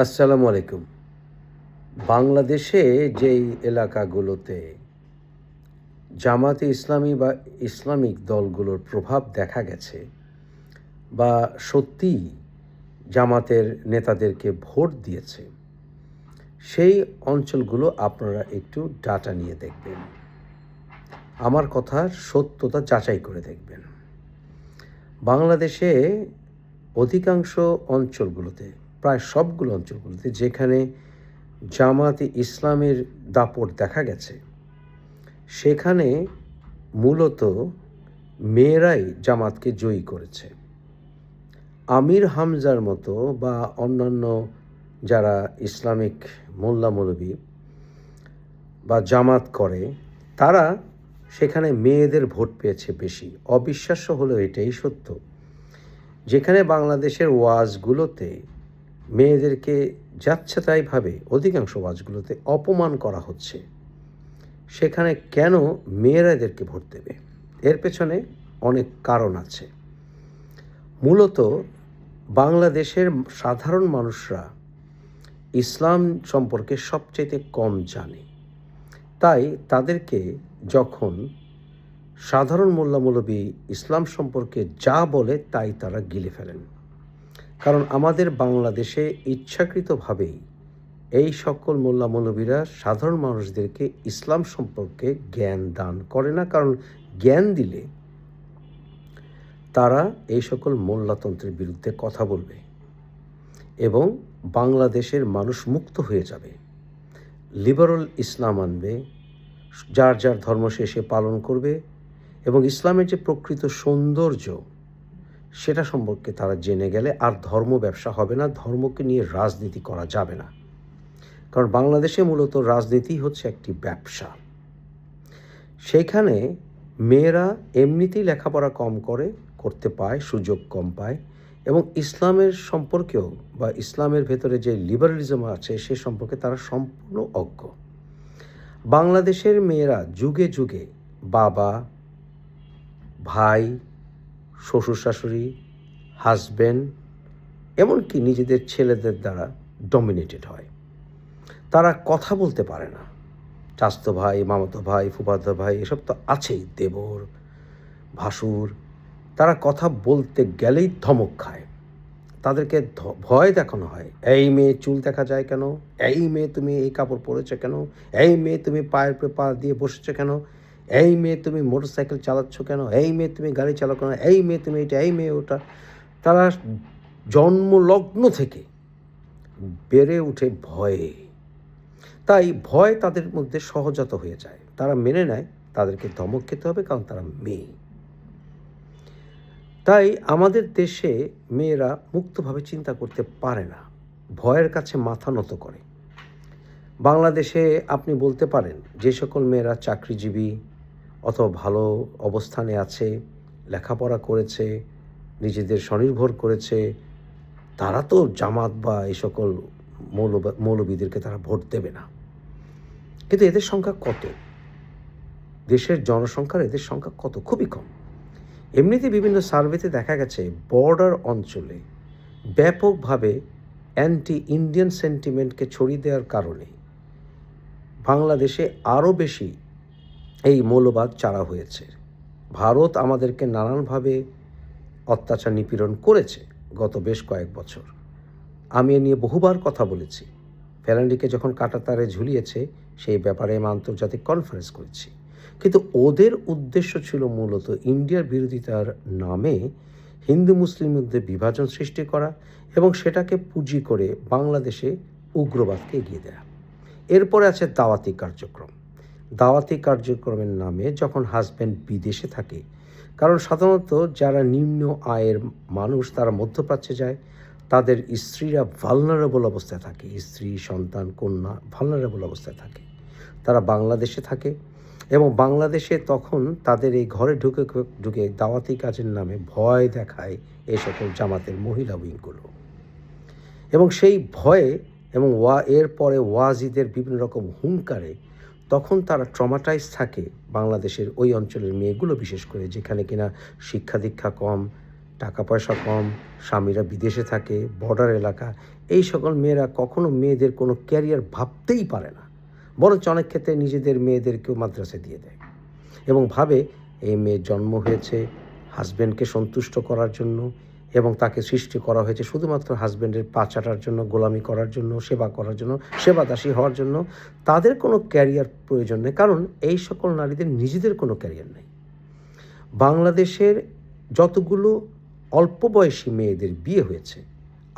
আসসালামু আলাইকুম। বাংলাদেশে যেই এলাকাগুলোতে জামাতে ইসলামী বা ইসলামিক দলগুলোর প্রভাব দেখা গেছে বা সত্যিই জামাতের নেতাদেরকে ভোট দিয়েছে, সেই অঞ্চলগুলো আপনারা একটু ডাটা নিয়ে দেখবেন। আমার কথার সত্যতা যাচাই করে দেখবেন। বাংলাদেশে অধিকাংশ অঞ্চলগুলোতে, প্রায় সবগুলো অঞ্চলগুলোতে যেখানে জামাতে ইসলামের দাপট দেখা গেছে, সেখানে মূলত মেয়েরাই জামাতকে জয়ী করেছে। আমির হামজার মতো বা অন্যান্য যারা ইসলামিক মোল্লা মৌলবি বা জামাত করে, তারা সেখানে মেয়েদের ভোট পেয়েছে বেশি। অবিশ্বাস্য হলেও এটাই সত্য। যেখানে বাংলাদেশের ওয়াজগুলোতে মেয়েদেরকে যাচ্ছেতাইভাবে অধিকাংশ ওয়াজগুলোতে অপমান করা হচ্ছে, সেখানে কেন মেয়েরা এদেরকে ভোট দেবে? এর পেছনে অনেক কারণ আছে। মূলত বাংলাদেশের সাধারণ মানুষরা ইসলাম সম্পর্কে সবচেয়ে কম জানে। তাই তাদেরকে যখন সাধারণ মোল্লা মৌলবি ইসলাম সম্পর্কে যা বলে তাই তারা গিলে ফেলেন। কারণ আমাদের বাংলাদেশে ইচ্ছাকৃতভাবেই এই সকল মোল্লা মৌলবীরা সাধারণ মানুষদেরকে ইসলাম সম্পর্কে জ্ঞান দান করে না। কারণ জ্ঞান দিলে তারা এই সকল মোল্লাতন্ত্রের বিরুদ্ধে কথা বলবে এবং বাংলাদেশের মানুষ মুক্ত হয়ে যাবে, লিবারাল ইসলাম আনবে, যার যার ধর্ম সে পালন করবে এবং ইসলামের যে প্রকৃত সৌন্দর্য সেটা সম্পর্কে তারা জেনে গেলে আর ধর্ম ব্যবসা হবে না, ধর্মকে নিয়ে রাজনীতি করা যাবে না। কারণ বাংলাদেশে মূলত রাজনীতি হচ্ছে একটি ব্যবসা। সেইখানে মেয়েরা এমনিতেই লেখাপড়া কম করতে পায়, সুযোগ কম পায় এবং ইসলামের সম্পর্কেও বা ইসলামের ভেতরে যে লিবারালিজম আছে সে সম্পর্কে তারা সম্পূর্ণ অজ্ঞ। বাংলাদেশের মেয়েরা যুগে যুগে বাবা, ভাই, শ্বশুর শাশুড়ি, হাজব্যান্ড, এমনকি নিজেদের ছেলেদের দ্বারা ডমিনেটেড হয়। তারা কথা বলতে পারে না। চাচাতো ভাই, মামাতো ভাই, ফুফাতো ভাই এসব তো আছেই, দেবর, ভাসুর, তারা কথা বলতে গেলেই ধমক খায়। তাদেরকে ভয় দেখানো হয়। এই মেয়ে চুল দেখা যায় কেন? এই মেয়ে তুমি এই কাপড় পরেছো কেন? এই মেয়ে তুমি পায়ের উপরে পা দিয়ে বসেছো কেন? এই মেয়ে তুমি মোটরসাইকেল চালাচ্ছ কেন? এই মেয়ে তুমি গাড়ি চালাও কেন? এই মেয়ে তুমি এটা, এই মেয়ে ওটা। তারা জন্মলগ্ন থেকে বেড়ে ওঠে ভয়ে। তাই ভয় তাদের মধ্যে সহজাত হয়ে যায়। তারা মেনে নেয় তাদেরকে ধমক খেতে হবে, কারণ তারা মেয়ে। তাই আমাদের দেশে মেয়েরা মুক্তভাবে চিন্তা করতে পারে না, ভয়ের কাছে মাথা নত করে। বাংলাদেশে আপনি বলতে পারেন যে সকল মেয়েরা চাকরিজীবী অথবা ভালো অবস্থানে আছে, লেখাপড়া করেছে, নিজেদের স্বনির্ভর করেছে, তারা তো জামাত বা এই সকল মৌলবীদেরকে তারা ভোট দেবে না। কিন্তু এদের সংখ্যা কত? দেশের জনসংখ্যার এদের সংখ্যা কত? খুবই কম। এমনিতে বিভিন্ন সার্ভেতে দেখা গেছে বর্ডার অঞ্চলে ব্যাপকভাবে অ্যান্টি ইন্ডিয়ান সেন্টিমেন্টকে ছড়িয়ে দেওয়ার কারণে বাংলাদেশে আরও বেশি এই মৌলবাদ চারা হয়েছে। ভারত আমাদেরকে নানানভাবে অত্যাচার নিপীড়ন করেছে গত বেশ কয়েক বছর। আমি এ নিয়ে বহুবার কথা বলেছি। ফেলান্ডিকে যখন কাঁটাতারে ঝুলিয়েছে সেই ব্যাপারে আমি আন্তর্জাতিক কনফারেন্স করেছি। কিন্তু ওদের উদ্দেশ্য ছিল মূলত ইন্ডিয়ার বিরোধিতার নামে হিন্দু মুসলিম মধ্যে বিভাজন সৃষ্টি করা এবং সেটাকে পুঁজি করে বাংলাদেশে উগ্রবাদকে এগিয়ে দেয়া। এরপরে আছে দাওয়াতি কার্যক্রম। দাওয়াতি কার্যক্রমের নামে যখন হাজব্যান্ড বিদেশে থাকে, কারণ সাধারণত যারা নিম্ন আয়ের মানুষ তারা মধ্যপ্রাচ্যে যায়, তাদের স্ত্রীরা ভালনারেবল অবস্থায় থাকে, স্ত্রী, সন্তান, কন্যা ভালনারেবল অবস্থায় থাকে, তারা বাংলাদেশে থাকে এবং বাংলাদেশে তখন তাদের এই ঘরে ঢুকে দাওয়াতি কাজের নামে ভয় দেখায় এই সকল জামাতের মহিলা উইংগুলো। এবং সেই ভয়ে এবং এরপরে ওয়াজিদের বিভিন্ন রকম হুঙ্কারে তখন তারা ট্রমাটাইজ থাকে বাংলাদেশের ওই অঞ্চলের মেয়েগুলো, বিশেষ করে যেখানে কিনা শিক্ষা দীক্ষা কম, টাকা পয়সা কম, স্বামীরা বিদেশে থাকে, বর্ডার এলাকা, এই সকল মেয়েরা কখনো মেয়েদের কোনো ক্যারিয়ার ভাবতেই পারে না, বরঞ্চ অনেক ক্ষেত্রে নিজেদের মেয়েদেরকেও মাদ্রাসায় দিয়ে দেয় এবং ভাবে এই মেয়ের জন্ম হয়েছে হাজব্যান্ডকে সন্তুষ্ট করার জন্য এবং তাকে সৃষ্টি করা হয়েছে শুধুমাত্র হাজব্যান্ডের পা চাটার জন্য, গোলামি করার জন্য, সেবা করার জন্য, সেবাদাসী হওয়ার জন্য। তাদের কোনো ক্যারিয়ার প্রয়োজন নেই, কারণ এই সকল নারীদের নিজেদের কোনো ক্যারিয়ার নেই। বাংলাদেশের যতগুলো অল্প বয়সী মেয়েদের বিয়ে হয়েছে,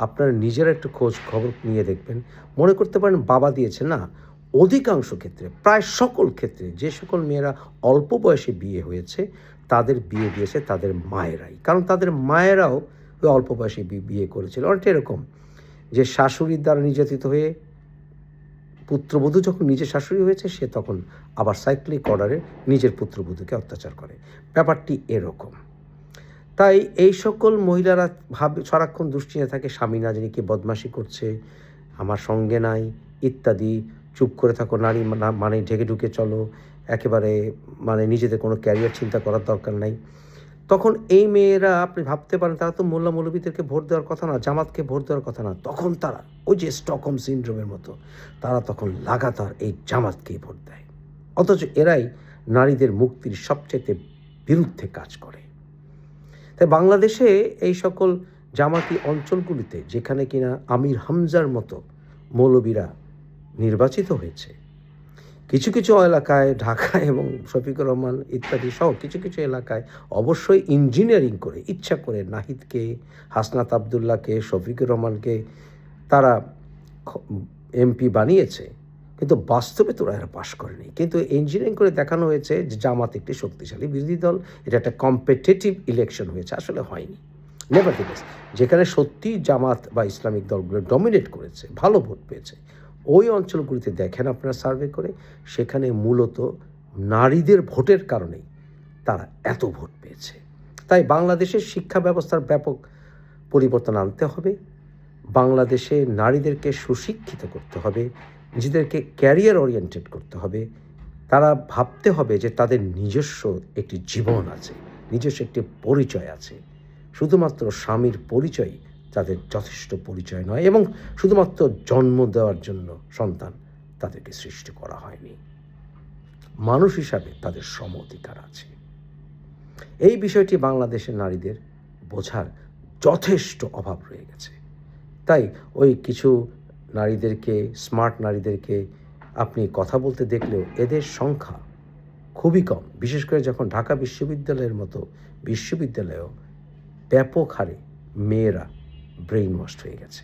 আপনারা নিজেরা একটু খোঁজ খবর নিয়ে দেখবেন, মনে করতে পারেন বাবা দিয়েছে, না। অধিকাংশ ক্ষেত্রে, প্রায় সকল ক্ষেত্রে যে সকল মেয়েরা অল্প বয়সে বিয়ে হয়েছে তাদের বিয়ে দিয়েছে তাদের মায়েরাই, কারণ তাদের মায়েরাও ওই অল্প বয়সে বিয়ে করেছিল। অনেকটা এরকম যে শাশুড়ির দ্বারা নির্যাতিত হয়ে পুত্রবধূ যখন নিজের শাশুড়ি হয়েছে, সে তখন আবার সাইক্লিক অর্ডারে নিজের পুত্রবধূকে অত্যাচার করে। ব্যাপারটি এরকম। তাই এই সকল মহিলারা সারাক্ষণ দুশ্চিন্তা থাকে, স্বামী না জানি কি বদমাশি করছে, আমার সঙ্গে নাই ইত্যাদি। চুপ করে থাকো নারী, মানে ঢেকে ঢুকে চলো, একেবারে মানে নিজেদের কোনো ক্যারিয়ার চিন্তা করার দরকার নাই। তখন এই মেয়েরা, আপনি ভাবতে পারেন তারা তো মোল্লা মৌলবীদেরকে ভোট দেওয়ার কথা না, জামাতকে ভোট দেওয়ার কথা না, তখন তারা ওই যে স্টকহোম সিনড্রোমের মতো তারা তখন লাগাতার এই জামাতকেই ভোট দেয়, অথচ এরাই নারীদের মুক্তির সবচেয়ে বিরুদ্ধে কাজ করে। তাই বাংলাদেশে এই সকল জামাতি অঞ্চলগুলিতে, যেখানে কিনা আমির হামজার মতো মৌলবীরা নির্বাচিত হয়েছে, কিছু কিছু এলাকায়, ঢাকা এবং শফিকুর রহমান ইত্যাদি সহ কিছু কিছু এলাকায় অবশ্যই ইঞ্জিনিয়ারিং করে, ইচ্ছা করে নাহিদকে, হাসনাত আবদুল্লাহকে, শফিকুর রহমানকে তারা এমপি বানিয়েছে, কিন্তু বাস্তবে তো এরা পাশ করেনি। কিন্তু ইঞ্জিনিয়ারিং করে দেখানো হয়েছে যে জামাত একটি শক্তিশালী বিরোধী দল, এটা একটা কম্পিটিটিভ ইলেকশন হয়েছে, আসলে হয়নি। নেভারথেলেস, যেখানে সত্যি জামাত বা ইসলামিক দলগুলো ডমিনেট করেছে, ভালো ভোট পেয়েছে, ওই অঞ্চলগুলিতে দেখেন আপনারা সার্ভে করে, সেখানে মূলত নারীদের ভোটের কারণেই তারা এত ভোট পেয়েছে। তাই বাংলাদেশের শিক্ষা ব্যবস্থার ব্যাপক পরিবর্তন আনতে হবে, বাংলাদেশে নারীদেরকে সুশিক্ষিত করতে হবে, নিজেদেরকে ক্যারিয়ার ওরিয়েন্টেড করতে হবে। তারা ভাবতে হবে যে তাদের নিজস্ব একটি জীবন আছে, নিজস্ব একটি পরিচয় আছে। শুধুমাত্র স্বামীর পরিচয় তাদের যথেষ্ট পরিচয় নয়, এবং শুধুমাত্র জন্ম দেওয়ার জন্য সন্তান তাদেরকে সৃষ্টি করা হয়নি। মানুষ হিসাবে তাদের সম অধিকার আছে। এই বিষয়টি বাংলাদেশের নারীদের বোঝার যথেষ্ট অভাব রয়ে গেছে। তাই ওই কিছু নারীদেরকে, স্মার্ট নারীদেরকে আপনি কথা বলতে দেখলেও এদের সংখ্যা খুবই কম, বিশেষ করে যখন ঢাকা বিশ্ববিদ্যালয়ের মতো বিশ্ববিদ্যালয়েও ব্যাপক হারে মেয়েরা ব্রেইন ওয়াশড হয়ে গেছে।